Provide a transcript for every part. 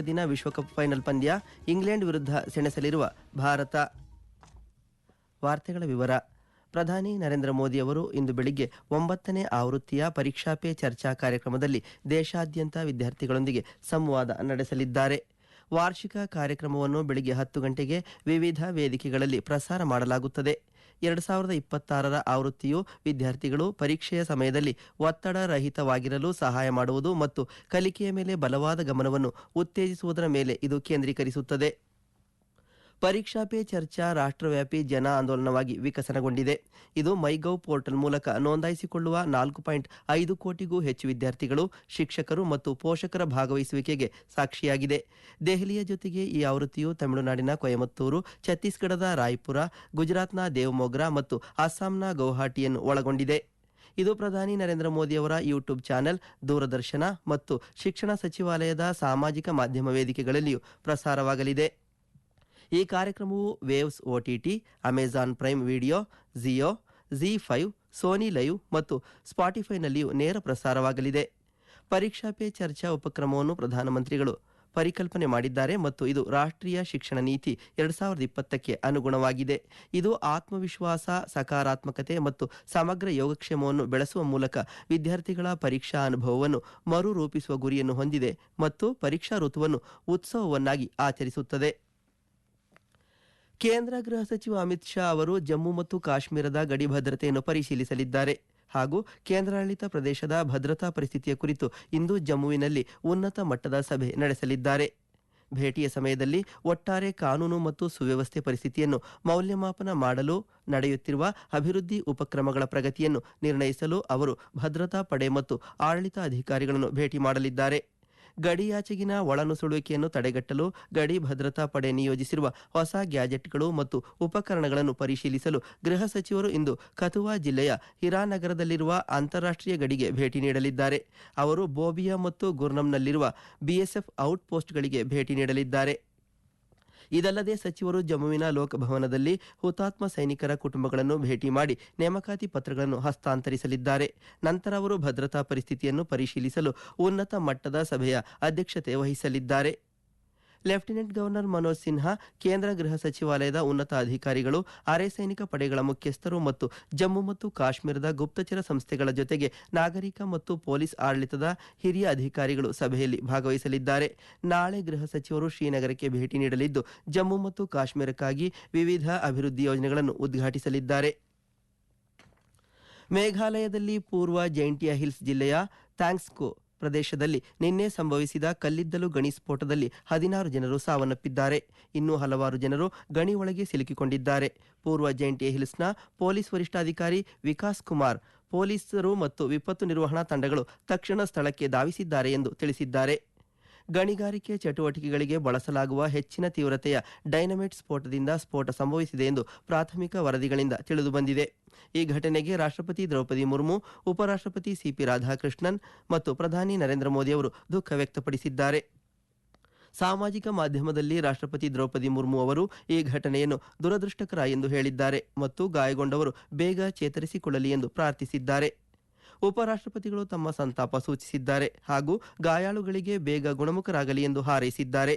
ದಿನ ವಿಶ್ವಕಪ್ ಫೈನಲ್ ಪಂದ್ಯ ಇಂಗ್ಲೆಂಡ್ ವಿರುದ್ಧ ಸೆಣಸಲಿರುವ ಭಾರತ. ವಾರ್ತೆಗಳ ವಿವರ. ಪ್ರಧಾನಿ ನರೇಂದ್ರ ಮೋದಿ ಅವರು ಇಂದು ಬೆಳಿಗ್ಗೆ 9ನೇ ಆವೃತ್ತಿಯ ಪರೀಕ್ಷಾ ಪೇ ಚರ್ಚಾ ಕಾರ್ಯಕ್ರಮದಲ್ಲಿ ದೇಶಾದ್ಯಂತ ವಿದ್ಯಾರ್ಥಿಗಳೊಂದಿಗೆ ಸಂವಾದ ನಡೆಸಲಿದ್ದಾರೆ. ವಾರ್ಷಿಕ ಕಾರ್ಯಕ್ರಮವನ್ನು ಬೆಳಿಗ್ಗೆ 10 ಗಂಟೆಗೆ ವಿವಿಧ ವೇದಿಕೆಗಳಲ್ಲಿ ಪ್ರಸಾರ ಮಾಡಲಾಗುತ್ತದೆ. 2026ರ ಆವೃತ್ತಿಯು ವಿದ್ಯಾರ್ಥಿಗಳು ಪರೀಕ್ಷೆಯ ಸಮಯದಲ್ಲಿ ಒತ್ತಡ ರಹಿತವಾಗಿರಲು ಸಹಾಯ ಮಾಡುವುದು ಮತ್ತು ಕಲಿಕೆಯ ಮೇಲೆ ಬಲವಾದ ಗಮನವನ್ನು ಉತ್ತೇಜಿಸುವುದರ ಮೇಲೆ ಇದು ಕೇಂದ್ರೀಕರಿಸುತ್ತದೆ. ಪರೀಕ್ಷಾ ಪೇ ಚರ್ಚಾ ರಾಷ್ಟ್ರವ್ಯಾಪಿ ಜನ ಆಂದೋಲನವಾಗಿ ವಿಕಸನಗೊಂಡಿದೆ. ಇದು ಮೈಗೌ ಪೋರ್ಟಲ್ ಮೂಲಕ ನೋಂದಾಯಿಸಿಕೊಳ್ಳುವ 4.5 ಕೋಟಿಗೂ ಹೆಚ್ಚು ವಿದ್ಯಾರ್ಥಿಗಳು, ಶಿಕ್ಷಕರು ಮತ್ತು ಪೋಷಕರ ಭಾಗವಹಿಸುವಿಕೆಗೆ ಸಾಕ್ಷಿಯಾಗಿದೆ. ದೆಹಲಿಯ ಜೊತೆಗೆ ಈ ಆವೃತ್ತಿಯು ತಮಿಳುನಾಡಿನ ಕೊಯಮತ್ತೂರು, ಛತ್ತೀಸ್ಗಢದ ರಾಯ್ಪುರ, ಗುಜರಾತ್ನ ದೇವಮೋಗ್ರಾ ಮತ್ತು ಅಸ್ಸಾಂನ ಗೌಹಾಟಿಯನ್ನು ಒಳಗೊಂಡಿದೆ. ಇದು ಪ್ರಧಾನಿ ನರೇಂದ್ರ ಮೋದಿ ಅವರ ಯೂಟ್ಯೂಬ್ ಚಾನೆಲ್, ದೂರದರ್ಶನ ಮತ್ತು ಶಿಕ್ಷಣ ಸಚಿವಾಲಯದ ಸಾಮಾಜಿಕ ಮಾಧ್ಯಮ ವೇದಿಕೆಗಳಲ್ಲಿಯೂ ಪ್ರಸಾರವಾಗಲಿದೆ. ಈ ಕಾರ್ಯಕ್ರಮವು Waves OTT, Amazon Prime Video, Jio, Zee five, Sony Liv ಮತ್ತು ಸ್ಪಾಟಿಫೈನಲ್ಲಿಯೂ ನೇರ ಪ್ರಸಾರವಾಗಲಿದೆ. ಪರೀಕ್ಷಾ ಪೇ ಚರ್ಚಾ ಉಪಕ್ರಮವನ್ನು ಪ್ರಧಾನಮಂತ್ರಿಗಳು ಪರಿಕಲ್ಪನೆ ಮಾಡಿದ್ದಾರೆ ಮತ್ತು ಇದು ರಾಷ್ಟ್ರೀಯ ಶಿಕ್ಷಣ ನೀತಿ 2020ಕ್ಕೆ ಅನುಗುಣವಾಗಿದೆ. ಇದು ಆತ್ಮವಿಶ್ವಾಸ, ಸಕಾರಾತ್ಮಕತೆ ಮತ್ತು ಸಮಗ್ರ ಯೋಗಕ್ಷೇಮವನ್ನು ಬೆಳೆಸುವ ಮೂಲಕ ವಿದ್ಯಾರ್ಥಿಗಳ ಪರೀಕ್ಷಾ ಅನುಭವವನ್ನು ಮರುರೂಪಿಸುವ ಗುರಿಯನ್ನು ಹೊಂದಿದೆ ಮತ್ತು ಪರೀಕ್ಷಾ ಋತುವನ್ನು ಉತ್ಸವವನ್ನಾಗಿ ಆಚರಿಸುತ್ತದೆ. ಕೇಂದ್ರ ಗೃಹ ಸಚಿವ ಅಮಿತ್ ಶಾ ಅವರು ಜಮ್ಮು ಮತ್ತು ಕಾಶ್ಮೀರದ ಗಡಿ ಭದ್ರತೆಯನ್ನು ಪರಿಶೀಲಿಸಲಿದ್ದಾರೆ ಹಾಗೂ ಕೇಂದ್ರಾಡಳಿತ ಪ್ರದೇಶದ ಭದ್ರತಾ ಪರಿಸ್ಥಿತಿಯ ಕುರಿತು ಇಂದು ಜಮ್ಮುವಿನಲ್ಲಿ ಉನ್ನತ ಮಟ್ಟದ ಸಭೆ ನಡೆಸಲಿದ್ದಾರೆ. ಭೇಟಿಯ ಸಮಯದಲ್ಲಿ ಒಟ್ಟಾರೆ ಕಾನೂನು ಮತ್ತು ಸುವ್ಯವಸ್ಥೆ ಪರಿಸ್ಥಿತಿಯನ್ನು ಮೌಲ್ಯಮಾಪನ ಮಾಡಲು ನಡೆಯುತ್ತಿರುವ ಅಭಿವೃದ್ಧಿ ಉಪಕ್ರಮಗಳ ಪ್ರಗತಿಯನ್ನು ನಿರ್ಣಯಿಸಲು ಅವರು ಭದ್ರತಾ ಪಡೆ ಮತ್ತು ಆಡಳಿತ ಅಧಿಕಾರಿಗಳನ್ನು ಭೇಟಿ ಮಾಡಲಿದ್ದಾರೆ. ಗಡಿಯಾಚೆಗಿನ ಒಳನುಸುಳುವಿಕೆಯನ್ನು ತಡೆಗಟ್ಟಲು ಗಡಿ ಭದ್ರತಾ ಪಡೆ ನಿಯೋಜಿಸಿರುವ ಹೊಸ ಗ್ಯಾಜೆಟ್ಗಳು ಮತ್ತು ಉಪಕರಣಗಳನ್ನು ಪರಿಶೀಲಿಸಲು ಗೃಹ ಸಚಿವರು ಇಂದು ಕಥುವಾ ಜಿಲ್ಲೆಯ ಹಿರಾನಗರದಲ್ಲಿರುವ ಅಂತಾರಾಷ್ಟ್ರೀಯ ಗಡಿಗೆ ಭೇಟಿ ನೀಡಲಿದ್ದಾರೆ. ಅವರು ಬೋಬಿಯಾ ಮತ್ತು ಗುರ್ನಂನಲ್ಲಿರುವ BSF ಔಟ್ಪೋಸ್ಟ್ಗಳಿಗೆ ಭೇಟಿ ನೀಡಲಿದ್ದಾರೆ. ಇದಲ್ಲದೆ ಸಚಿವರು ಜಮ್ಮುವಿನ ಲೋಕಭವನದಲ್ಲಿ ಹುತಾತ್ಮ ಸೈನಿಕರ ಕುಟುಂಬಗಳನ್ನು ಭೇಟಿ ಮಾಡಿ ನೇಮಕಾತಿ ಪತ್ರಗಳನ್ನು ಹಸ್ತಾಂತರಿಸಲಿದ್ದಾರೆ. ನಂತರ ಅವರು ಭದ್ರತಾ ಪರಿಸ್ಥಿತಿಯನ್ನು ಪರಿಶೀಲಿಸಲು ಉನ್ನತ ಮಟ್ಟದ ಸಭೆಯ ಅಧ್ಯಕ್ಷತೆ ವಹಿಸಲಿದ್ದಾರೆ. ಲೆಫ್ಟಿನೆಂಟ್ ಗವರ್ನರ್ ಮನೋಜ್ ಸಿನ್ಹಾ, ಕೇಂದ್ರ ಗೃಹ ಸಚಿವಾಲಯದ ಉನ್ನತ ಅಧಿಕಾರಿಗಳು, ಅರೆ ಸೈನಿಕ ಪಡೆಗಳ ಮುಖ್ಯಸ್ಥರು ಮತ್ತು ಜಮ್ಮು ಮತ್ತು ಕಾಶ್ಮೀರದ ಗುಪ್ತಚರ ಸಂಸ್ಥೆಗಳ ಜೊತೆಗೆ ನಾಗರಿಕ ಮತ್ತು ಪೊಲೀಸ್ ಆಡಳಿತದ ಹಿರಿಯ ಅಧಿಕಾರಿಗಳು ಸಭೆಯಲ್ಲಿ ಭಾಗವಹಿಸಲಿದ್ದಾರೆ. ನಾಳೆ ಗೃಹ ಸಚಿವರು ಶ್ರೀನಗರಕ್ಕೆ ಭೇಟಿ ನೀಡಲಿದ್ದು ಜಮ್ಮು ಮತ್ತು ಕಾಶ್ಮೀರಕ್ಕಾಗಿ ವಿವಿಧ ಅಭಿವೃದ್ಧಿ ಯೋಜನೆಗಳನ್ನು ಉದ್ಘಾಟಿಸಲಿದ್ದಾರೆ. ಮೇಘಾಲಯದಲ್ಲಿ ಪೂರ್ವ ಜೈಂಟಿಯಾ ಹಿಲ್ಸ್ ಜಿಲ್ಲೆಯ ಥ್ಯಾಂಗ್ಸ್ಕೋ ಪ್ರದೇಶದಲ್ಲಿ ನಿನ್ನೆ ಸಂಭವಿಸಿದ ಕಲ್ಲಿದ್ದಲು ಗಣಿ ಸ್ಫೋಟದಲ್ಲಿ 16 ಜನರು ಸಾವನ್ನಪ್ಪಿದ್ದಾರೆ. ಇನ್ನೂ ಹಲವಾರು ಜನರು ಗಣಿ ಒಳಗೆ ಸಿಲುಕಿಕೊಂಡಿದ್ದಾರೆ. ಪೂರ್ವ ಜೈಂಟಿಯಾ ಹಿಲ್ಸ್ನ ಪೊಲೀಸ್ ವರಿಷ್ಠಾಧಿಕಾರಿ ವಿಕಾಸ್ ಕುಮಾರ್, ಪೊಲೀಸರು ಮತ್ತು ವಿಪತ್ತು ನಿರ್ವಹಣಾ ತಂಡಗಳು ತಕ್ಷಣ ಸ್ಥಳಕ್ಕೆ ಧಾವಿಸಿದ್ದಾರೆ ಎಂದು ತಿಳಿಸಿದ್ದಾರೆ. ಗಣಿಗಾರಿಕೆ ಚಟುವಟಿಕೆಗಳಿಗೆ ಬಳಸಲಾಗುವ ಹೆಚ್ಚಿನ ತೀವ್ರತೆಯ ಡೈನಮೈಟ್ ಸ್ಫೋಟದಿಂದ ಸ್ಫೋಟ ಸಂಭವಿಸಿದೆ ಎಂದು ಪ್ರಾಥಮಿಕ ವರದಿಗಳಿಂದ ತಿಳಿದುಬಂದಿದೆ. ಈ ಘಟನೆಗೆ ರಾಷ್ಟ್ರಪತಿ ದ್ರೌಪದಿ ಮುರ್ಮು, ಉಪರಾಷ್ಟ್ರಪತಿ CP ರಾಧಾಕೃಷ್ಣನ್ ಮತ್ತು ಪ್ರಧಾನಿ ನರೇಂದ್ರ ಮೋದಿ ಅವರು ದುಃಖ ವ್ಯಕ್ತಪಡಿಸಿದ್ದಾರೆ. ಸಾಮಾಜಿಕ ಮಾಧ್ಯಮದಲ್ಲಿ ರಾಷ್ಟ್ರಪತಿ ದ್ರೌಪದಿ ಮುರ್ಮು ಅವರು ಈ ಘಟನೆಯನ್ನು ದುರದೃಷ್ಟಕರ ಎಂದು ಹೇಳಿದ್ದಾರೆ ಮತ್ತು ಗಾಯಗೊಂಡವರು ಬೇಗ ಚೇತರಿಸಿಕೊಳ್ಳಲಿ ಎಂದು ಪ್ರಾರ್ಥಿಸಿದ್ದಾರೆ. ಉಪರಾಷ್ಟ್ರಪತಿಗಳು ತಮ್ಮ ಸಂತಾಪ ಸೂಚಿಸಿದ್ದಾರೆ ಹಾಗೂ ಗಾಯಾಳುಗಳಿಗೆ ಬೇಗ ಗುಣಮುಖರಾಗಲಿ ಎಂದು ಹಾರೈಸಿದ್ದಾರೆ.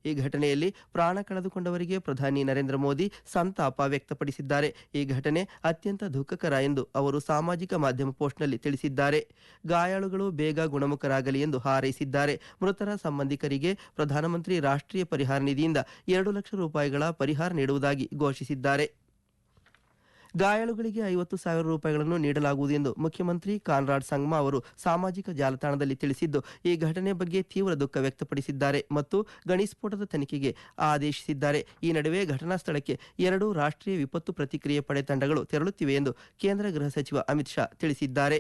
ಈ ಘಟನೆಯಲ್ಲಿ ಪ್ರಾಣ ಕಳೆದುಕೊಂಡವರಿಗೆ ಪ್ರಧಾನಿ ನರೇಂದ್ರ ಮೋದಿ ಸಂತಾಪ ವ್ಯಕ್ತಪಡಿಸಿದ್ದಾರೆ. ಈ ಘಟನೆ ಅತ್ಯಂತ ದುಃಖಕರ ಎಂದು ಅವರು ಸಾಮಾಜಿಕ ಮಾಧ್ಯಮ ಪೋಸ್ಟ್ನಲ್ಲಿ ತಿಳಿಸಿದ್ದಾರೆ. ಗಾಯಾಳುಗಳು ಬೇಗ ಗುಣಮುಖರಾಗಲಿ ಎಂದು ಹಾರೈಸಿದ್ದಾರೆ. ಮೃತರ ಸಂಬಂಧಿಕರಿಗೆ ಪ್ರಧಾನಮಂತ್ರಿ ರಾಷ್ಟ್ರೀಯ ಪರಿಹಾರ ನಿಧಿಯಿಂದ 2 ಲಕ್ಷ ರೂಪಾಯಿಗಳ ಪರಿಹಾರ ನೀಡುವುದಾಗಿ ಘೋಷಿಸಿದ್ದಾರೆ. ಗಾಯಾಳುಗಳಿಗೆ 50,000 ರೂಪಾಯಿಗಳನ್ನು ನೀಡಲಾಗುವುದು ಎಂದು ಮುಖ್ಯಮಂತ್ರಿ ಕಾನ್ರಾಡ್ ಸಂಗ್ಮಾ ಅವರು ಸಾಮಾಜಿಕ ಜಾಲತಾಣದಲ್ಲಿ ತಿಳಿಸಿದ್ದು, ಈ ಘಟನೆ ಬಗ್ಗೆ ತೀವ್ರ ದುಃಖ ವ್ಯಕ್ತಪಡಿಸಿದ್ದಾರೆ ಮತ್ತು ಗಣಿ ಸ್ಫೋಟದ ತನಿಖೆಗೆ ಆದೇಶಿಸಿದ್ದಾರೆ. ಈ ನಡುವೆ ಘಟನಾ ಸ್ಥಳಕ್ಕೆ 2 ರಾಷ್ಟ್ರೀಯ ವಿಪತ್ತು ಪ್ರತಿಕ್ರಿಯೆ ಪಡೆ ತಂಡಗಳು ತೆರಳುತ್ತಿವೆ ಎಂದು ಕೇಂದ್ರ ಗೃಹ ಸಚಿವ ಅಮಿತ್ ಶಾ ತಿಳಿಸಿದ್ದಾರೆ.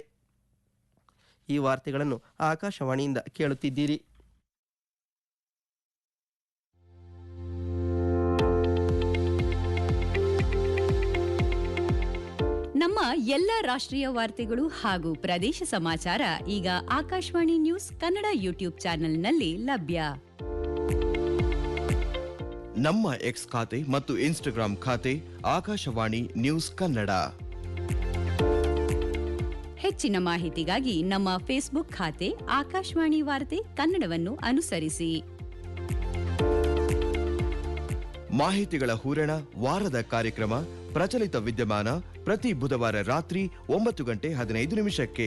ಈ ವಾರ್ತೆಗಳನ್ನು ಆಕಾಶವಾಣಿಯಿಂದ ಕೇಳುತ್ತಿದ್ದೀರಿ. ನಮ್ಮ ಎಲ್ಲ ರಾಷ್ಟ್ರೀಯ ವಾರ್ತೆಗಳು ಹಾಗೂ ಪ್ರದೇಶ ಸಮಾಚಾರ ಈಗ ಆಕಾಶವಾಣಿ ನ್ಯೂಸ್ ಕನ್ನಡ ಯೂಟ್ಯೂಬ್ ಚಾನೆಲ್ನಲ್ಲಿ ಲಭ್ಯ. ನಮ್ಮ ಎಕ್ಸ್ ಖಾತೆ ಮತ್ತು ಇನ್ಸ್ಟಾಗ್ರಾಂ ಖಾತೆ ಆಕಾಶವಾಣಿ ನ್ಯೂಸ್ ಕನ್ನಡ. ಹೆಚ್ಚಿನ ಮಾಹಿತಿಗಾಗಿ ನಮ್ಮ ಫೇಸ್ಬುಕ್ ಖಾತೆ ಆಕಾಶವಾಣಿ ವಾರ್ತೆ ಕನ್ನಡವನ್ನು ಅನುಸರಿಸಿ. ಮಾಹಿತಿಗಳ ಹೂರಣ ವಾರದ ಕಾರ್ಯಕ್ರಮ ಪ್ರಚಲಿತ ವಿದ್ಯಮಾನ ಪ್ರತಿ ಬುಧವಾರ ರಾತ್ರಿ 9:15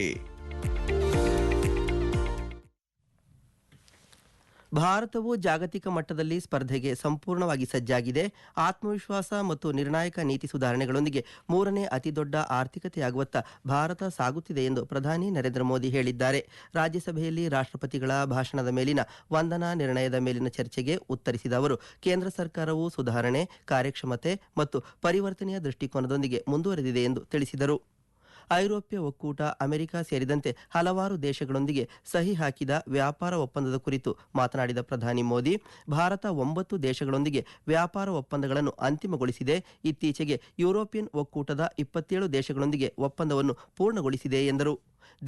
ಭಾರತವು ಜಾಗತಿಕ ಮಟ್ಟದಲ್ಲಿ ಸ್ಪರ್ಧೆಗೆ ಸಂಪೂರ್ಣವಾಗಿ ಸಜ್ಜಾಗಿದೆ. ಆತ್ಮವಿಶ್ವಾಸ ಮತ್ತು ನಿರ್ಣಾಯಕ ನೀತಿ ಸುಧಾರಣೆಗಳೊಂದಿಗೆ ಮೂರನೇ ಅತಿದೊಡ್ಡ ಆರ್ಥಿಕತೆಯಾಗುವತ್ತ ಭಾರತ ಸಾಗುತ್ತಿದೆ ಎಂದು ಪ್ರಧಾನಿ ನರೇಂದ್ರ ಮೋದಿ ಹೇಳಿದ್ದಾರೆ. ರಾಜ್ಯಸಭೆಯಲ್ಲಿ ರಾಷ್ಟ್ರಪತಿಗಳ ಭಾಷಣದ ಮೇಲಿನ ವಂದನಾ ನಿರ್ಣಯದ ಮೇಲಿನ ಚರ್ಚೆಗೆ ಉತ್ತರಿಸಿದ ಅವರು, ಕೇಂದ್ರ ಸರ್ಕಾರವು ಸುಧಾರಣೆ, ಕಾರ್ಯಕ್ಷಮತೆ ಮತ್ತು ಪರಿವರ್ತನೆಯ ದೃಷ್ಟಿಕೋನದೊಂದಿಗೆ ಮುಂದುವರೆದಿದೆ ಎಂದು ತಿಳಿಸಿದರು. ಐರೋಪ್ಯ ಒಕ್ಕೂಟ, ಅಮೆರಿಕ ಸೇರಿದಂತೆ ಹಲವಾರು ದೇಶಗಳೊಂದಿಗೆ ಸಹಿ ಹಾಕಿದ ವ್ಯಾಪಾರ ಒಪ್ಪಂದದ ಕುರಿತು ಮಾತನಾಡಿದ ಪ್ರಧಾನಿ ಮೋದಿ, ಭಾರತ 9 ದೇಶಗಳೊಂದಿಗೆ ವ್ಯಾಪಾರ ಒಪ್ಪಂದಗಳನ್ನು ಅಂತಿಮಗೊಳಿಸಿದೆ. ಇತ್ತೀಚೆಗೆ ಯುರೋಪಿಯನ್ ಒಕ್ಕೂಟದ 27 ದೇಶಗಳೊಂದಿಗೆ ಒಪ್ಪಂದವನ್ನು ಪೂರ್ಣಗೊಳಿಸಿದೆ ಎಂದರು.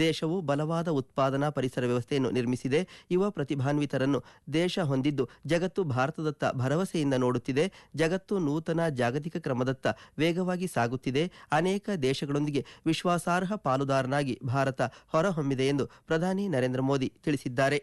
ದೇಶವು ಬಲವಾದ ಉತ್ಪಾದನಾ ಪರಿಸರ ವ್ಯವಸ್ಥೆಯನ್ನು ನಿರ್ಮಿಸಿದೆ. ಯುವ ಪ್ರತಿಭಾನ್ವಿತರನ್ನು ದೇಶ ಹೊಂದಿದ್ದು ಜಗತ್ತು ಭಾರತದತ್ತ ಭರವಸೆಯಿಂದ ನೋಡುತ್ತಿದೆ. ಜಗತ್ತು ನೂತನ ಜಾಗತಿಕ ಕ್ರಮದತ್ತ ವೇಗವಾಗಿ ಸಾಗುತ್ತಿದೆ. ಅನೇಕ ದೇಶಗಳೊಂದಿಗೆ ವಿಶ್ವಾಸಾರ್ಹ ಪಾಲುದಾರನಾಗಿ ಭಾರತ ಹೊರಹೊಮ್ಮಿದೆ ಎಂದು ಪ್ರಧಾನಿ ನರೇಂದ್ರ ಮೋದಿ ತಿಳಿಸಿದ್ದಾರೆ.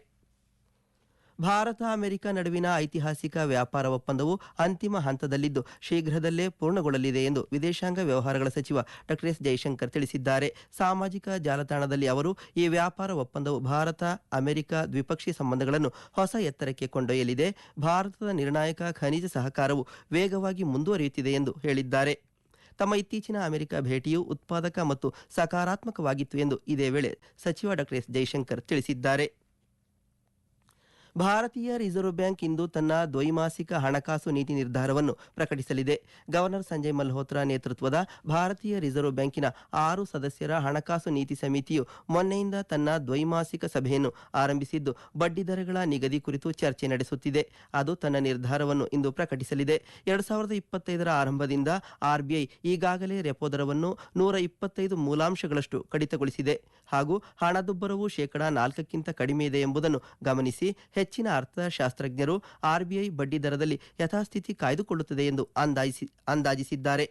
ಭಾರತ ಅಮೆರಿಕ ನಡುವಿನ ಐತಿಹಾಸಿಕ ವ್ಯಾಪಾರ ಒಪ್ಪಂದವು ಅಂತಿಮ ಹಂತದಲ್ಲಿದ್ದು ಶೀಘ್ರದಲ್ಲೇ ಪೂರ್ಣಗೊಳ್ಳಲಿದೆ ಎಂದು ವಿದೇಶಾಂಗ ವ್ಯವಹಾರಗಳ ಸಚಿವ ಡಾ ಎಸ್ ಜೈಶಂಕರ್ ತಿಳಿಸಿದ್ದಾರೆ. ಸಾಮಾಜಿಕ ಜಾಲತಾಣದಲ್ಲಿ ಅವರು, ಈ ವ್ಯಾಪಾರ ಒಪ್ಪಂದವು ಭಾರತ ಅಮೆರಿಕ ದ್ವಿಪಕ್ಷೀಯ ಸಂಬಂಧಗಳನ್ನು ಹೊಸ ಎತ್ತರಕ್ಕೆ ಕೊಂಡೊಯ್ಯಲಿದೆ. ಭಾರತದ ನಿರ್ಣಾಯಕ ಖನಿಜ ಸಹಕಾರವು ವೇಗವಾಗಿ ಮುಂದುವರಿಯುತ್ತಿದೆ ಎಂದು ಹೇಳಿದ್ದಾರೆ. ತಮ್ಮ ಇತ್ತೀಚಿನ ಅಮೆರಿಕ ಭೇಟಿಯು ಉತ್ಪಾದಕ ಮತ್ತು ಸಕಾರಾತ್ಮಕವಾಗಿತ್ತು ಎಂದು ಇದೇ ವೇಳೆ ಸಚಿವ ಡಾ ಎಸ್ ಜೈಶಂಕರ್ ತಿಳಿಸಿದ್ದಾರೆ. ಭಾರತೀಯ ರಿಸರ್ವ್ ಬ್ಯಾಂಕ್ ಇಂದು ತನ್ನ ದ್ವೈಮಾಸಿಕ ಹಣಕಾಸು ನೀತಿ ನಿರ್ಧಾರವನ್ನು ಪ್ರಕಟಿಸಲಿದೆ. ಗವರ್ನರ್ ಸಂಜಯ್ ಮಲ್ಹೋತ್ರಾ ನೇತೃತ್ವದ ಭಾರತೀಯ ರಿಸರ್ವ್ ಬ್ಯಾಂಕಿನ 6 ಸದಸ್ಯರ ಹಣಕಾಸು ನೀತಿ ಸಮಿತಿಯು ಮೊನ್ನೆಯಿಂದ ತನ್ನ ದ್ವೈಮಾಸಿಕ ಸಭೆಯನ್ನು ಆರಂಭಿಸಿದ್ದು ಬಡ್ಡಿ ದರಗಳ ನಿಗದಿ ಕುರಿತು ಚರ್ಚೆ ನಡೆಸುತ್ತಿದೆ. ಅದು ತನ್ನ ನಿರ್ಧಾರವನ್ನು ಇಂದು ಪ್ರಕಟಿಸಲಿದೆ. 2025ರ ಆರಂಭದಿಂದ ಆರ್ಬಿಐ ಈಗಾಗಲೇ ರೆಪೋ ದರವನ್ನು 125 ಮೂಲಾಂಶಗಳಷ್ಟು ಕಡಿತಗೊಳಿಸಿದೆ ಹಾಗೂ ಹಣದುಬ್ಬರವು 4% ಕಡಿಮೆ ಇದೆ ಎಂಬುದನ್ನು ಗಮನಿಸಿ ಹೆಚ್ಚಿನ ಅರ್ಥಶಾಸ್ತ್ರಜ್ಞರು ಆರ್ಬಿಐ ಬಡ್ಡಿ ದರದಲ್ಲಿ ಯಥಾಸ್ಥಿತಿ ಕಾಯ್ದುಕೊಳ್ಳುತ್ತದೆ ಎಂದು ಅಂದಾಜಿಸಿದ್ದಾರೆ.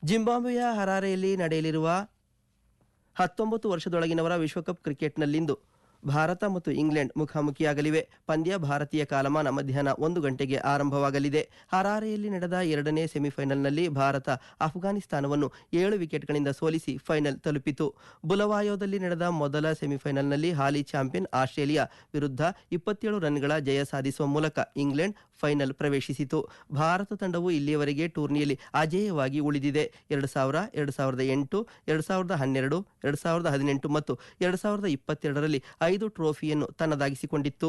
ಜಿಂಬಾಬ್ವೆಯ ಹರಾರೆಯಲ್ಲಿ ನಡೆಯಲಿರುವ 19 ವರ್ಷದೊಳಗಿನವರ ವಿಶ್ವಕಪ್ ಕ್ರಿಕೆಟ್ನಲ್ಲಿಂದು ಭಾರತ ಮತ್ತು ಇಂಗ್ಲೆಂಡ್ ಮುಖಾಮುಖಿಯಾಗಲಿವೆ. ಪಂದ್ಯ ಭಾರತೀಯ ಕಾಲಮಾನ ಮಧ್ಯಾಹ್ನ 1 ಗಂಟೆಗೆ ಆರಂಭವಾಗಲಿದೆ. ಹರಾರೆಯಲ್ಲಿ ನಡೆದ 2ನೇ ಸೆಮಿಫೈನಲ್ನಲ್ಲಿ ಭಾರತ ಅಫ್ಘಾನಿಸ್ತಾನವನ್ನು 7 ವಿಕೆಟ್ಗಳಿಂದ ಸೋಲಿಸಿ ಫೈನಲ್ ತಲುಪಿತು. ಬುಲವಾಯೋದಲ್ಲಿ ನಡೆದ ಮೊದಲ ಸೆಮಿಫೈನಲ್ನಲ್ಲಿ ಹಾಲಿ ಚಾಂಪಿಯನ್ ಆಸ್ಟ್ರೇಲಿಯಾ ವಿರುದ್ಧ 27 ರನ್ಗಳ ಜಯ ಸಾಧಿಸುವ ಮೂಲಕ ಇಂಗ್ಲೆಂಡ್ ಫೈನಲ್ ಪ್ರವೇಶಿಸಿತು. ಭಾರತ ತಂಡವು ಇಲ್ಲಿಯವರೆಗೆ ಟೂರ್ನಿಯಲ್ಲಿ ಅಜೇಯವಾಗಿ ಉಳಿದಿದೆ. 2000, 2008, 2012, 2018 ಮತ್ತು 2022ರಲ್ಲಿ 5 ಟ್ರೋಫಿಯನ್ನು ತನ್ನದಾಗಿಸಿಕೊಂಡಿತ್ತು.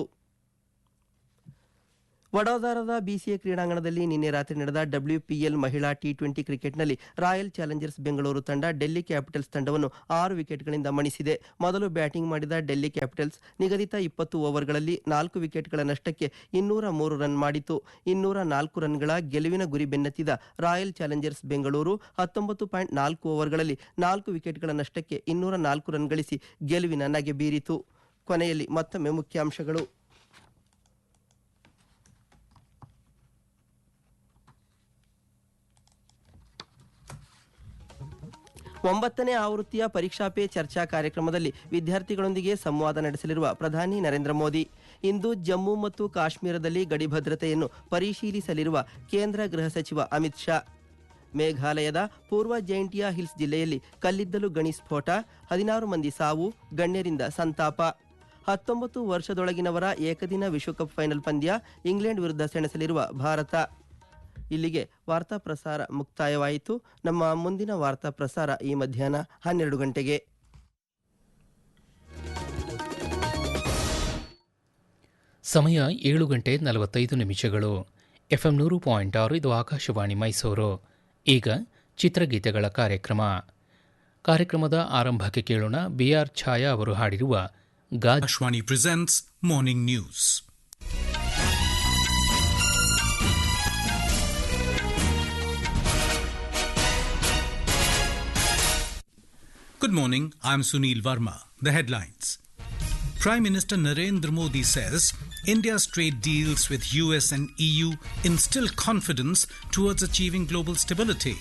ವಡೋದರಾದ ಬಿಸಿಎ ಕ್ರೀಡಾಂಗಣದಲ್ಲಿ ನಿನ್ನೆ ರಾತ್ರಿ ನಡೆದ WPL ಮಹಿಳಾ T20 ಕ್ರಿಕೆಟ್ನಲ್ಲಿ ರಾಯಲ್ ಚಾಲೆಂಜರ್ಸ್ ಬೆಂಗಳೂರು ತಂಡ ಡೆಲ್ಲಿ ಕ್ಯಾಪಿಟಲ್ಸ್ ತಂಡವನ್ನು 6 ವಿಕೆಟ್ಗಳಿಂದ ಮಣಿಸಿದೆ. ಮೊದಲು ಬ್ಯಾಟಿಂಗ್ ಮಾಡಿದ ಡೆಲ್ಲಿ ಕ್ಯಾಪಿಟಲ್ಸ್ ನಿಗದಿತ 20 ಓವರ್ಗಳಲ್ಲಿ 4 ವಿಕೆಟ್ಗಳ ನಷ್ಟಕ್ಕೆ 203 ರನ್ ಮಾಡಿತು. 204 ರನ್ಗಳ ಗೆಲುವಿನ ಗುರಿ ಬೆನ್ನತ್ತಿದ ರಾಯಲ್ ಚಾಲೆಂಜರ್ಸ್ ಬೆಂಗಳೂರು 19.4 ಓವರ್ಗಳಲ್ಲಿ 4 ವಿಕೆಟ್ಗಳ ನಷ್ಟಕ್ಕೆ 204 ರನ್ ಗಳಿಸಿ ಗೆಲುವಿನ ನಗೆ ಬೀರಿತು. ಕೊನೆಯಲ್ಲಿ ಮತ್ತೊಮ್ಮೆ ಮುಖ್ಯಾಂಶಗಳು. 9ನೇ ಆವೃತ್ತಿಯ ಪರೀಕ್ಷಾ ಪೇ ಚರ್ಚಾ ಕಾರ್ಯಕ್ರಮದಲ್ಲಿ ವಿದ್ಯಾರ್ಥಿಗಳೊಂದಿಗೆ ಸಂವಾದ ನಡೆಸಲಿರುವ ಪ್ರಧಾನಿ ನರೇಂದ್ರ ಮೋದಿ. ಇಂದು ಜಮ್ಮು ಮತ್ತು ಕಾಶ್ಮೀರದಲ್ಲಿ ಗಡಿ ಭದ್ರತೆಯನ್ನು ಪರಿಶೀಲಿಸಲಿರುವ ಕೇಂದ್ರ ಗೃಹ ಸಚಿವ ಅಮಿತ್ ಶಾ. ಮೇಘಾಲಯದ ಪೂರ್ವ ಜೈಂಟಿಯಾ ಹಿಲ್ಸ್ ಜಿಲ್ಲೆಯಲ್ಲಿ ಕಲ್ಲಿದ್ದಲು ಗಣಿ ಸ್ಫೋಟ, 16 ಮಂದಿ ಸಾವು, ಗಣ್ಯರಿಂದ ಸಂತಾಪ. 19 ವರ್ಷದೊಳಗಿನವರ ಏಕದಿನ ವಿಶ್ವಕಪ್ ಫೈನಲ್ ಪಂದ್ಯ, ಇಂಗ್ಲೆಂಡ್ ವಿರುದ್ಧ ಸೆಣಸಲಿರುವ ಭಾರತ. ಇಲ್ಲಿಗೆ ವಾರ್ತಾ ಪ್ರಸಾರ ಮುಕ್ತಾಯವಾಯಿತು. ನಮ್ಮ ಮುಂದಿನ ವಾರ್ತಾ ಪ್ರಸಾರ ಈ ಮಧ್ಯಾಹ್ನ 12 ಗಂಟೆಗೆ. ಸಮಯ 7:45. FM 100.6 ಇದು ಆಕಾಶವಾಣಿ ಮೈಸೂರು. ಈಗ ಚಿತ್ರಗೀತೆಗಳ ಕಾರ್ಯಕ್ರಮದ ಆರಂಭಕ್ಕೆ ಕೇಳೋಣ BR ಛಾಯಾ ಅವರು ಹಾಡಿರುವ Akashvani presents morning news. Good morning, I'm Sunil Verma. The headlines. Prime Minister Narendra Modi says India's trade deals with US and EU instill confidence towards achieving global stability.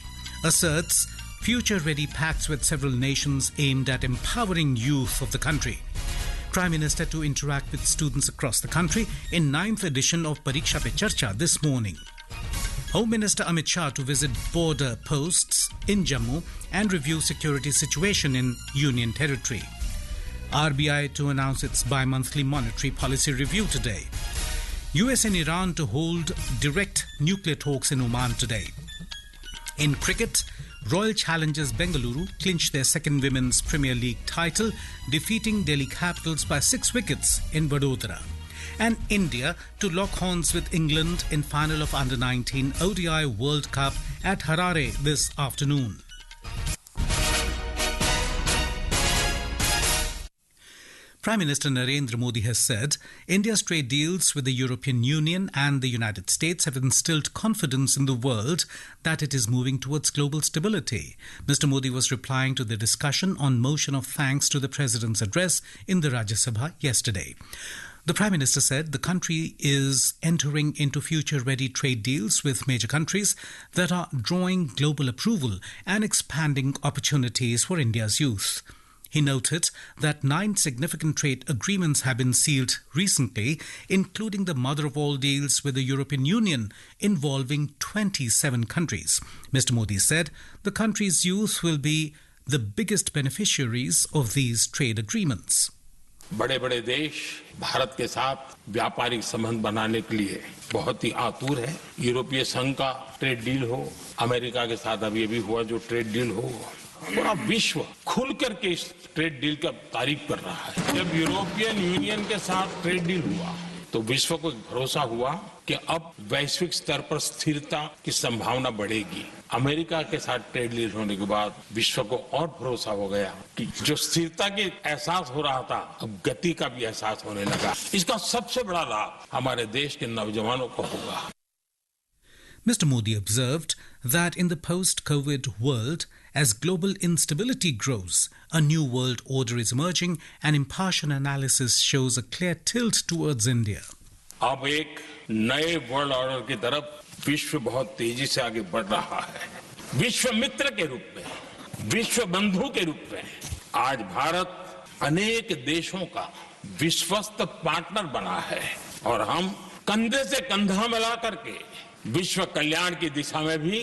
Asserts future-ready pacts with several nations aimed at empowering youth of the country. Prime Minister to interact with students across the country in 9th edition of Pariksha Pe Charcha this morning. Home Minister Amit Shah to visit border posts in Jammu and review security situation in Union Territory. RBI to announce its bi-monthly monetary policy review today. US and Iran to hold direct nuclear talks in Oman today. In cricket, Royal Challengers Bengaluru clinched their second Women's Premier League title, defeating Delhi Capitals by 6 wickets in Vadodara. And India to lock horns with England in final of Under-19 ODI World Cup at Harare this afternoon. Prime Minister Narendra Modi has said India's trade deals with the European Union and the United States have instilled confidence in the world that it is moving towards global stability. Mr. Modi was replying to the discussion on motion of thanks to the President's address in the Rajya Sabha yesterday. The Prime Minister said the country is entering into future-ready trade deals with major countries that are drawing global approval and expanding opportunities for India's youth. He noted that 9 significant trade agreements have been sealed recently, including the mother of all deals with the European Union involving 27 countries. Mr. Modi said the country's youth will be the biggest beneficiaries of these trade agreements. बड़े बड़े देश भारत के साथ व्यापारिक संबंध बनाने के लिए बहुत ही आतुर है। यूरोपीय संघ का ट्रेड डील हो, अमेरिका के साथ अभी अभी हुआ जो ट्रेड डील हो, पूरा विश्व खुल करके इस ट्रेड डील का तारीफ कर रहा है। जब यूरोपियन यूनियन के साथ ट्रेड डील हुआ तो विश्व को भरोसा हुआ कि अब वैश्विक स्तर पर स्थिरता की संभावना बढ़ेगी। अमेरिका के साथ ट्रेड डील होने के बाद विश्व को और भरोसा हो गया कि जो स्थिरता की एहसास हो रहा था अब गति का भी एहसास होने लगा। इसका सबसे बड़ा लाभ हमारे देश के नौजवानों को होगा। Mr. Modi observed that in the post-COVID world, as global instability grows, a new world order is emerging and impartial analysis shows a clear tilt towards India. अब एक नए वर्ल्ड ऑर्डर की तरफ विश्व बहुत तेजी से आगे बढ़ रहा है। विश्व मित्र के रूप में, विश्व बंधु के रूप में आज भारत अनेक देशों का विश्वस्त पार्टनर बना है और हम कंधे से कंधा मिला करके विश्व कल्याण की दिशा में भी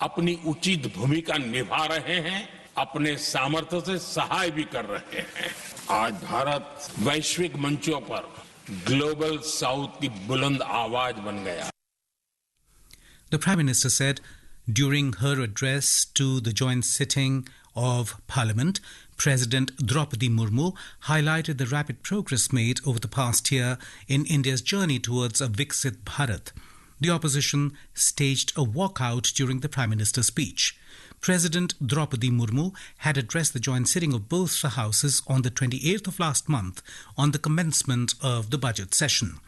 अपनी उचित भूमिका निभा रहे हैं, अपने सामर्थ्य से सहाय भी कर रहे हैं। आज भारत वैश्विक मंचों पर ग्लोबल साउथ की बुलंद आवाज बन गया। The Prime Minister said during her address to the joint sitting of Parliament, President Draupadi Murmu highlighted the rapid progress made over the past year in India's journey towards a Viksit Bharat. The opposition staged a walkout during the Prime Minister's speech. President Draupadi Murmu had addressed the joint sitting of both the houses on the 28th of last month on the commencement of the budget session.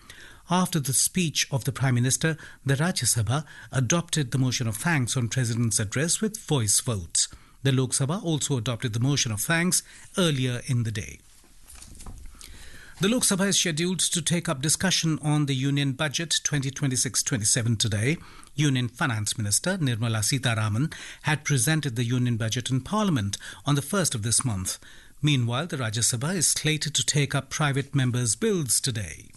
After the speech of the Prime Minister, the Rajya Sabha adopted the motion of thanks on President's address with voice votes. The Lok Sabha also adopted the motion of thanks earlier in the day. The Lok Sabha is scheduled to take up discussion on the Union Budget 2026-27 today. Union Finance Minister Nirmala Sitharaman had presented the Union Budget in Parliament on the 1st of this month. Meanwhile, the Rajya Sabha is slated to take up private members' bills today.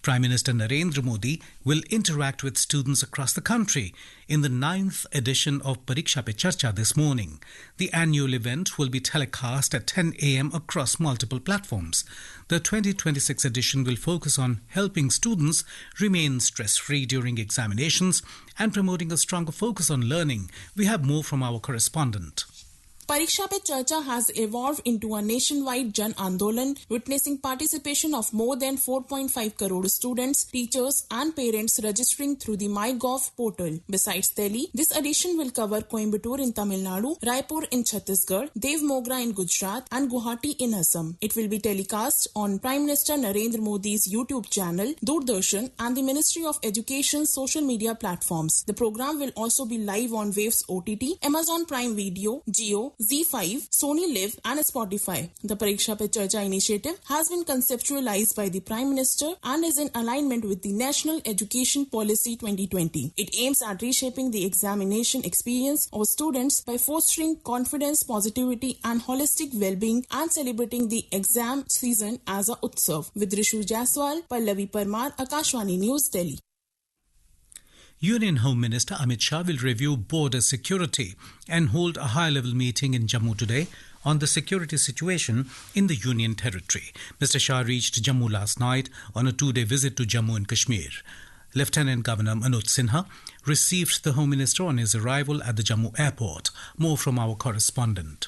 Prime Minister Narendra Modi will interact with students across the country in the 9th edition of Pariksha Pe Charcha this morning. The annual event will be telecast at 10 a.m. across multiple platforms. The 2026 edition will focus on helping students remain stress-free during examinations and promoting a stronger focus on learning. We have more from our correspondent. Pariksha Pe Charcha has evolved into a nationwide Jan Andolan, witnessing participation of more than 4.5 crore students, teachers and parents registering through the MyGov portal. Besides Delhi, this edition will cover Coimbatore in Tamil Nadu, Raipur in Chhattisgarh, Devmogra in Gujarat and Guwahati in Assam. It will be telecast on Prime Minister Narendra Modi's YouTube channel, Doordarshan and the Ministry of Education's social media platforms. The program will also be live on Waves OTT, Amazon Prime Video, Jio, Z5, Sony Live and Spotify. The Pariksha Pe Charcha initiative has been conceptualized by the Prime Minister and is in alignment with the National Education Policy 2020. It aims at reshaping the examination experience of students by fostering confidence, positivity and holistic well-being and celebrating the exam season as a utsav. With Rishu Jaswal, Pallavi Parmar, Akashvani News, Delhi. Union Home Minister Amit Shah will review border security and hold a high-level meeting in Jammu today on the security situation in the Union territory. Mr. Shah reached Jammu last night on a two-day visit to Jammu and Kashmir. Lieutenant Governor Manoj Sinha received the Home Minister on his arrival at the Jammu airport. More from our correspondent.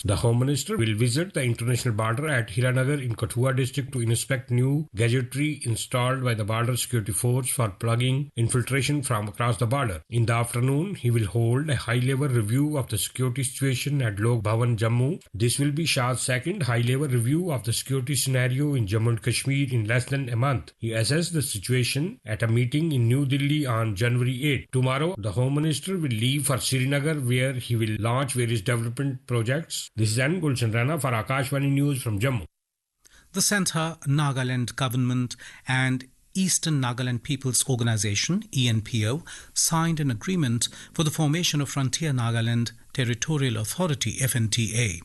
The Home Minister will visit the international border at Hiranagar in Kathua district to inspect new gadgetry installed by the Border Security Force for plugging infiltration from across the border. In the afternoon, he will hold a high-level review of the security situation at Lok Bhavan, Jammu. This will be Shah's second high-level review of the security scenario in Jammu and Kashmir in less than a month. He assessed the situation at a meeting in New Delhi on January 8. Tomorrow, the Home Minister will leave for Srinagar where he will launch various development projects. This is N. Gulshan Rana for Akashvani News from Jammu. The Centre, Nagaland Government and Eastern Nagaland People's Organisation, ENPO, signed an agreement for the formation of Frontier Nagaland Territorial Authority, FNTA.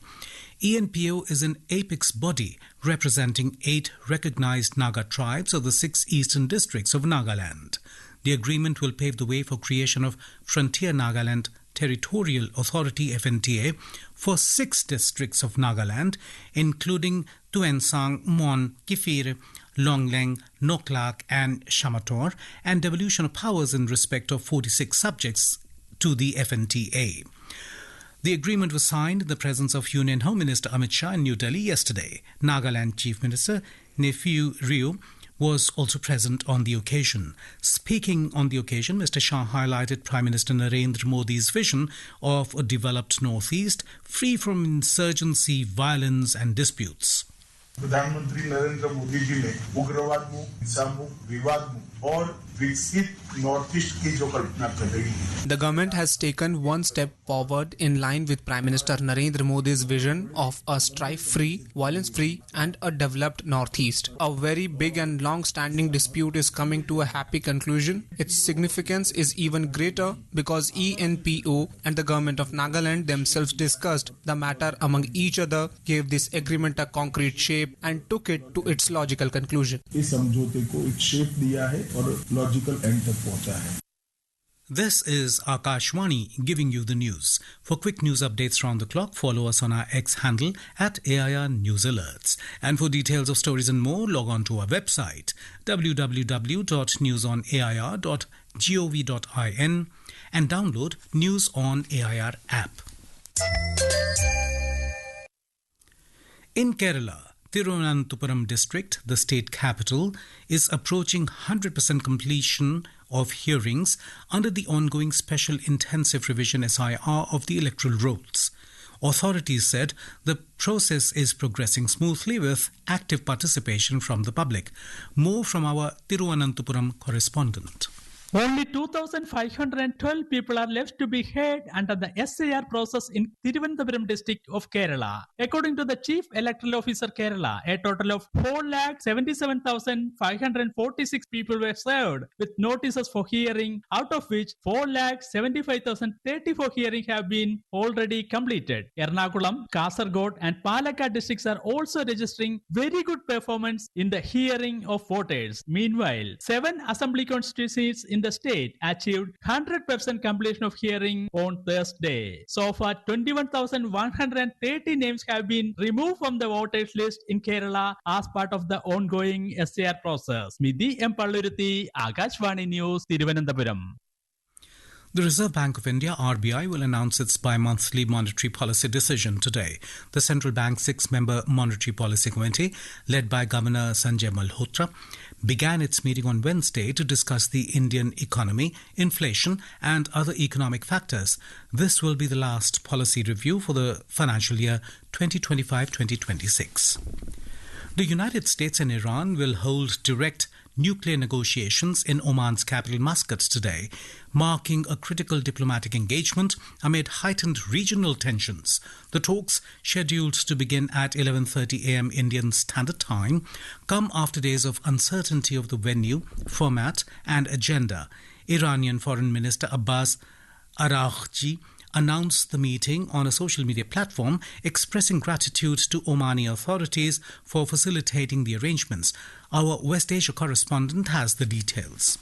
ENPO is an apex body representing 8 recognised Naga tribes of the 6 eastern districts of Nagaland. The agreement will pave the way for creation of Frontier Nagaland Territorial Authority FNTA for 6 districts of Nagaland, including Tuensang, Mon, Kifir, Longleng, Noklak and Shamator, and devolution of powers in respect of 46 subjects to the FNTA. The agreement was signed in the presence of Union Home Minister Amit Shah in New Delhi yesterday. Nagaland Chief Minister Nephew Ryu was also present on the occasion. Speaking on the occasion, Mr. Shah highlighted Prime Minister Narendra Modi's vision of a developed northeast free from insurgency, violence and disputes. प्रधानमंत्री नरेंद्र मोदी जी ने उग्रवाद मुक्त, हिंसा मुक्त, विवाद मुक्त और विकसित नॉर्थ ईस्ट की जो कल्पना कर रही है. The government has taken one step forward in line with Prime Minister Narendra Modi's vision of a strife-free, violence-free and a developed northeast. A very big and long-standing dispute is coming to a happy conclusion. Its significance is even greater because ENPO and the government of Nagaland themselves discussed the matter among each other, gave this agreement a concrete shape and took it to its logical conclusion. इस समझौते को एक shape दिया है और logical and तक पहुंचा है. This is Akashvani giving you the news. For quick news updates round the clock, follow us on our X handle at AIR News Alerts. And for details of stories and more, log on to our website www.newsonair.gov.in and download News on AIR app. In Kerala, Thiruvananthapuram district, the state capital, is approaching 100% completion of hearings under the ongoing Special Intensive Revision SIR of the electoral rolls. Authorities said the process is progressing smoothly with active participation from the public. More from our Thiruvananthapuram correspondent. Only 2,512 people are left to be heard under the SIR process in Thiruvananthapuram district of Kerala. According to the Chief Electoral Officer Kerala, a total of 4,77,546 people were served with notices for hearing, out of which 4,75,034 hearings have been already completed. Ernakulam, Kasaragod and Palakkad districts are also registering very good performance in the hearing of voters. Meanwhile, 7 assembly constituencies in the state achieved 100% completion of hearing on Thursday. So far, 21,130 names have been removed from the voters list in Kerala as part of the ongoing SIR process. Midhi M. Palluruthi, Akashvani News, Thiruvananthapuram. The Reserve Bank of India, RBI, will announce its bi-monthly monetary policy decision today. The central bank's 6-member Monetary Policy Committee, led by Governor Sanjay Malhotra, began its meeting on Wednesday to discuss the Indian economy, inflation and other economic factors. This will be the last policy review for the financial year 2025-2026. The United States and Iran will hold direct nuclear negotiations in Oman's capital Muscat today, marking a critical diplomatic engagement amid heightened regional tensions. The talks, scheduled to begin at 11:30 a.m. Indian Standard Time, come after days of uncertainty of the venue, format and agenda. Iranian Foreign Minister Abbas Araghchi announced the meeting on a social media platform, expressing gratitude to Omani authorities for facilitating the arrangements. Our West Asia correspondent has the details.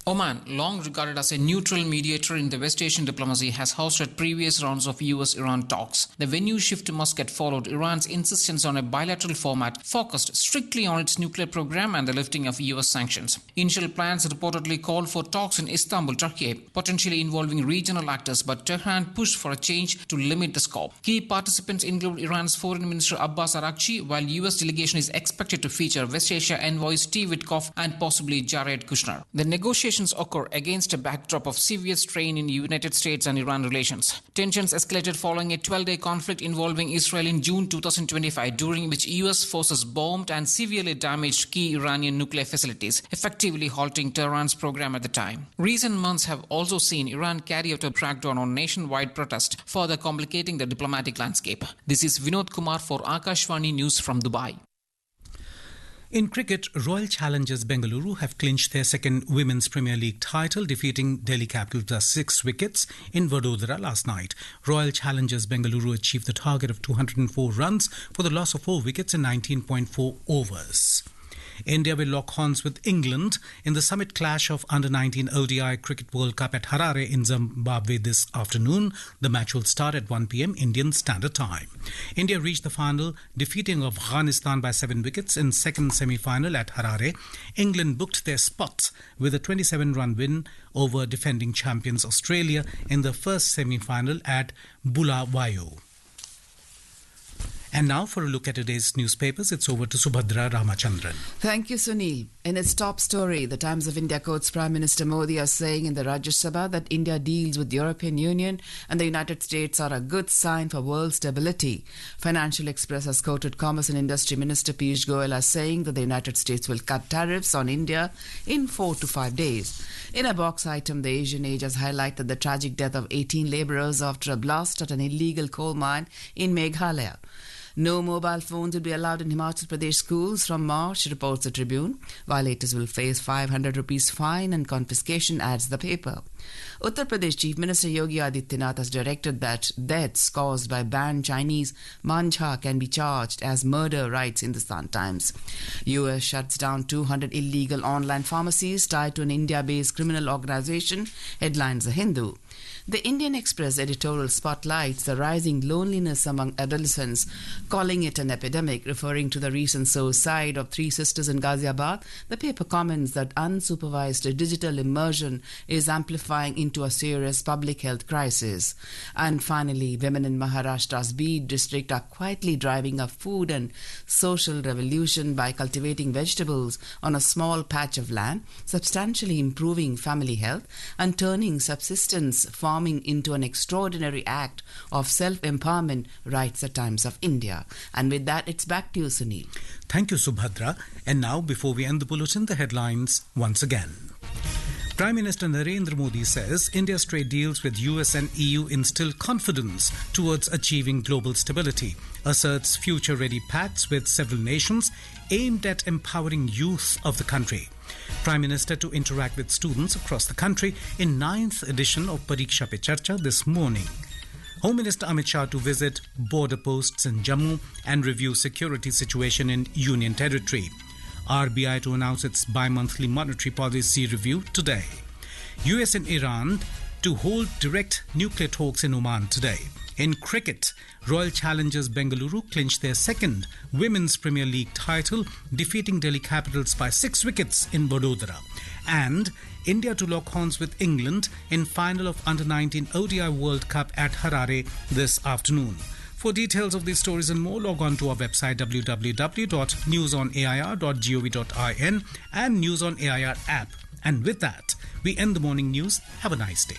Oman, long regarded as a neutral mediator in the West Asian diplomacy, has hosted previous rounds of US-Iran talks. The venue shift to Muscat followed Iran's insistence on a bilateral format focused strictly on its nuclear program and the lifting of US sanctions. Initial plans reportedly called for talks in Istanbul, Turkey, potentially involving regional actors, but Tehran pushed for a change to limit the scope. Key participants include Iran's Foreign Minister Abbas Araghchi, while US delegation is expected to feature West Asia envoys Steve Witkoff and possibly Jared Kushner. The negotiations occur against a backdrop of severe strain in United States and Iran relations. Tensions escalated following a 12-day conflict involving Israel in June 2025, during which US forces bombed and severely damaged key Iranian nuclear facilities, effectively halting Tehran's program at the time. Recent months have also seen Iran carry out a crackdown on nationwide protest, further complicating the diplomatic landscape. This is Vinod Kumar for Akashvani News from Dubai. In cricket, Royal Challengers Bengaluru have clinched their second Women's Premier League title, defeating Delhi Capitals by 6 wickets in Vadodara last night. Royal Challengers Bengaluru achieved the target of 204 runs for the loss of 4 wickets in 19.4 overs. India will lock horns with England in the summit clash of Under-19 ODI Cricket World Cup at Harare in Zimbabwe this afternoon. The match will start at 1 p.m. Indian Standard Time. India reached the final, defeating Afghanistan by 7 wickets in second semi-final at Harare. England booked their spot with a 27-run win over defending champions Australia in the first semi-final at Bulawayo. And now for a look at today's newspapers, it's over to Subhadra Ramachandran. Thank you, Sunil. In its top story, the Times of India quotes Prime Minister Modi as saying in the Rajya Sabha that India deals with the European Union and the United States are a good sign for world stability. Financial Express has quoted Commerce and Industry Minister Piyush Goyal as saying that the United States will cut tariffs on India in 4 to 5 days. In a box item, the Asian Age has highlighted the tragic death of 18 labourers after a blast at an illegal coal mine in Meghalaya. No mobile phones will be allowed in Himachal Pradesh schools from March, reports the Tribune. Violators will face 500 rupees fine and confiscation, adds the paper. Uttar Pradesh Chief Minister Yogi Adityanath has directed that deaths caused by banned Chinese mancha can be charged as murder, writes Hindustan Times. US shuts down 200 illegal online pharmacies tied to an India-based criminal organization, headlines The Hindu. The Indian Express editorial spotlights the rising loneliness among adolescents, calling it an epidemic, referring to the recent suicide of 3 sisters in Ghaziabad. The paper comments that unsupervised digital immersion is amplifying into a serious public health crisis. And finally, women in Maharashtra's Beed district are quietly driving a food and social revolution by cultivating vegetables on a small patch of land, substantially improving family health and turning subsistence farming into an extraordinary act of self-empowerment, writes the Times of India. And with that, it's back to you, Sunil. Thank you, Subhadra. And now, before we end the bulletin, the headlines once again. Prime Minister Narendra Modi says India's trade deals with US and EU instill confidence towards achieving global stability, asserts future-ready pacts with several nations aimed at empowering youth of the country. Prime Minister to interact with students across the country in 9th edition of Pariksha Pe Charcha this morning. Home Minister Amit Shah to visit border posts in Jammu and review security situation in Union Territory. RBI to announce its bi-monthly monetary policy review today. US and Iran to hold direct nuclear talks in Oman today. In cricket, Royal Challengers Bengaluru clinched their second Women's Premier League title, defeating Delhi Capitals by 6 wickets in Vadodara. And India to lock horns with England in final of Under-19 ODI World Cup at Harare this afternoon. For details of these stories and more, log on to our website www.newsonair.gov.in and News on AIR app. And with that, we end the morning news. Have a nice day.